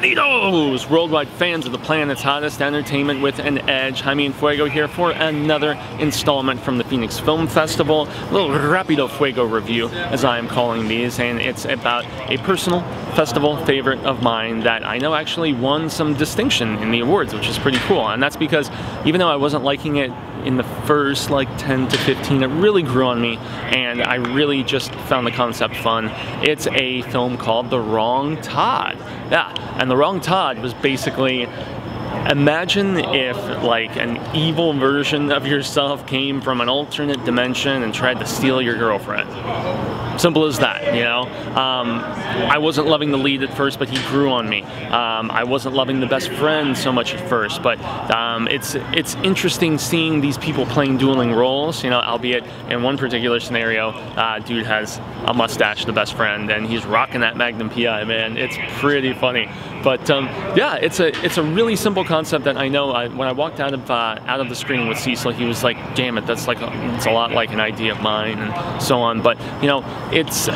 Bienvenidos, worldwide fans of the planet's hottest entertainment with an edge. Jaime En Fuego here for another installment from the Phoenix Film Festival, a little Rapido Fuego review, as I am calling these, and it's about a personal festival favorite of mine that I know actually won some distinction in the awards, which is pretty cool. And that's because even though I wasn't liking it in the first like 10 to 15, it really grew on me, and I really just found the concept fun. It's a film called WRONG TODD. Yeah, and WRONG TODD was basically, imagine if like an evil version of yourself came from an alternate dimension and tried to steal your girlfriend. Simple as that, you know? I wasn't loving the lead at first, but he grew on me. I wasn't loving the best friend so much at first, but it's interesting seeing these people playing dueling roles, you know, albeit in one particular scenario, dude has a mustache, the best friend, and he's rocking that Magnum PI, man. It's pretty funny. But yeah, it's a really simple concept that I know when I walked out of the screening with Cecil, he was like, damn it, that's like it's a lot like an idea of mine and so on. But you know, it's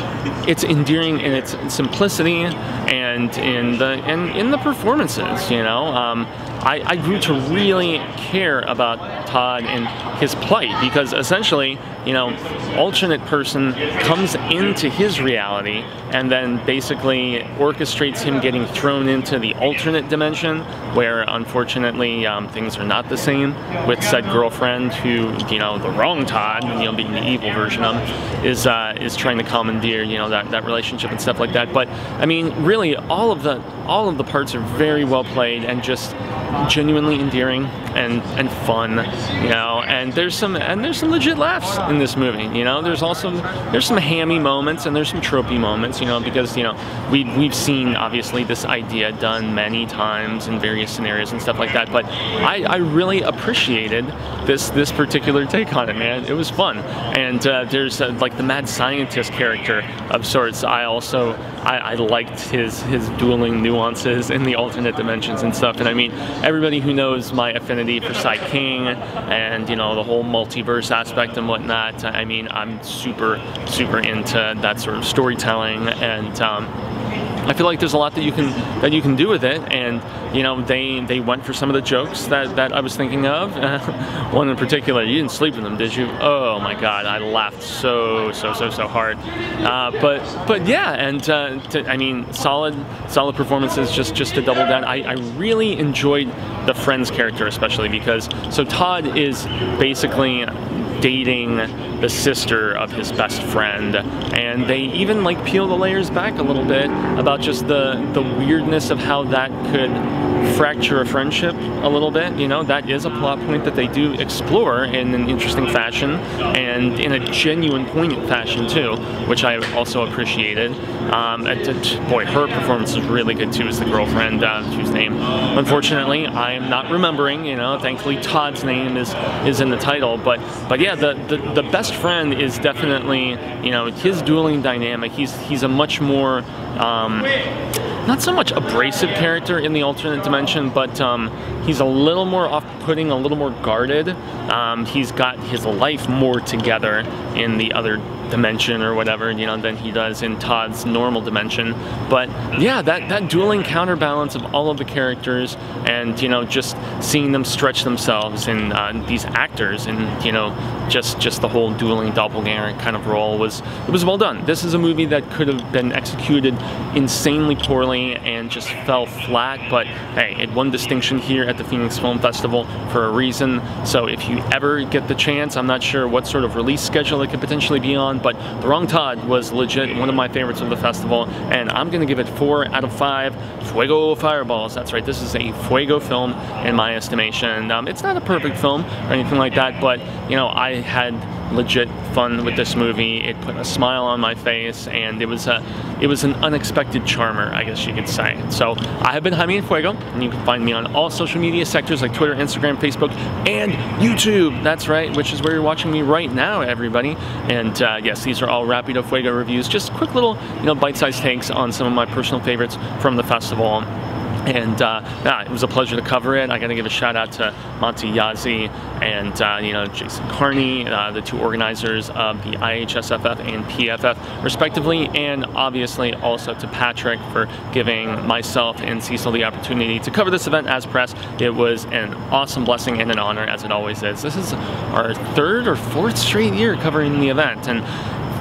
endearing in its simplicity and in the performances, you know. I grew to really care about Todd and his plight, because essentially, you know, alternate person comes into his reality and then basically orchestrates him getting thrown into the alternate dimension, where unfortunately things are not the same with said girlfriend, who, you know, the wrong Todd, you know, being the evil version of him, is trying to commandeer, you know, that relationship and stuff like that. But I mean, really, all of the parts are very well played and just genuinely endearing and fun, you know. And there's some legit laughs in this movie, you know. There's some hammy moments and there's some tropey moments, you know, because, you know, we've seen obviously this idea done many times in various scenarios and stuff like that. But I really appreciated this particular take on it, man. It was fun. And there's like the mad scientist character of sorts. I liked his dueling nuances in the alternate dimensions and stuff. And I mean, everybody who knows my affinity for Cy King and, you know, the whole multiverse aspect and whatnot, I mean, I'm super into that sort of storytelling, and I feel like there's a lot that you can do with it. And you know, they went for some of the jokes that I was thinking of. One in particular, you didn't sleep with them, did you? Oh my God, I laughed so hard. But yeah, and I mean, solid performances. Just to double down, I really enjoyed the friend's character, especially because Todd is basically dating the sister of his best friend, and they even like peel the layers back a little bit about just the weirdness of how that could fracture a friendship a little bit. You know, that is a plot point that they do explore in an interesting fashion and in a genuine, poignant fashion too, which I also appreciated. Boy, her performance is really good too, as the girlfriend, whose name unfortunately I am not remembering. You know, thankfully Todd's name is in the title, but yeah, the best friend is definitely, you know, his dueling dynamic. He's a much more not so much abrasive character in the alternate dimension, but he's a little more off-putting, a little more guarded. He's got his life more together in the other dimension or whatever, you know, than he does in Todd's normal dimension. But yeah, that dueling counterbalance of all of the characters, and you know, just seeing them stretch themselves in these actors, and you know, just the whole dueling doppelganger kind of role was well done. This is a movie that could have been executed insanely poorly and just fell flat, but hey, it won distinction here at the Phoenix Film Festival for a reason. So if you ever get the chance, I'm not sure what sort of release schedule it could potentially be on, but WRONG TODD was legit one of my favorites of the festival, and I'm gonna give it 4 out of 5 Fuego fireballs. That's right, this is a Fuego film in my estimation. It's not a perfect film or anything like that, but you know, I had legit fun with this movie. It put a smile on my face, and it was an unexpected charmer, I guess you could say. So I have been Jaime En Fuego, and you can find me on all social media sectors like Twitter, Instagram, Facebook, and YouTube. That's right, which is where you're watching me right now, everybody. And yes, these are all Rapido Fuego reviews, just quick little, you know, bite-sized takes on some of my personal favorites from the festival. And it was a pleasure to cover it. I got to give a shout out to Monty Yazzie and Jason Carney, the two organizers of the IHSFF and PFF respectively, and obviously also to Patrick for giving myself and Cecil the opportunity to cover this event as press. It was an awesome blessing and an honor, as it always is. This is our 3rd or 4th straight year covering the event, and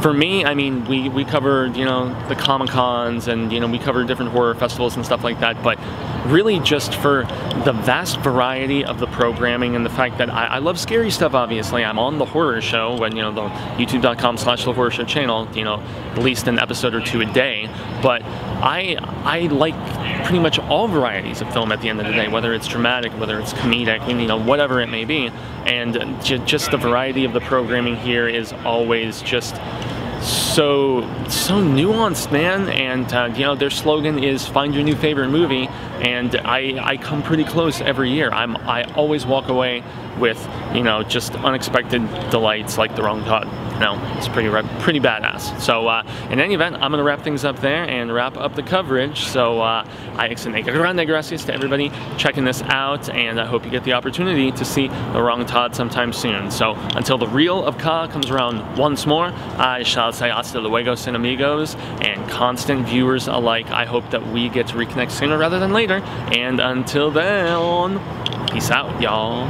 for me, I mean, we covered, the Comic-Cons, and, we covered different horror festivals and stuff like that, but really just for the vast variety of the programming and the fact that I love scary stuff, obviously. I'm on the horror show, when, the youtube.com/the horror show channel, at least an episode or 2 a day, but I like pretty much all varieties of film at the end of the day, whether it's dramatic, whether it's comedic, whatever it may be, and just the variety of the programming here is always just so nuanced, man. And their slogan is "Find your new favorite movie," and I come pretty close every year. I always walk away with just unexpected delights like The Wrong Todd. It's pretty badass. So in any event, I'm gonna wrap things up there and wrap up the coverage. So I extend a grande gracias to everybody checking this out, and I hope you get the opportunity to see The Wrong Todd sometime soon. So until the reel of Ka comes around once more, I shall say hasta luego, Cinemigos, and constant viewers alike. I hope that we get to reconnect sooner rather than later. And until then, peace out, y'all.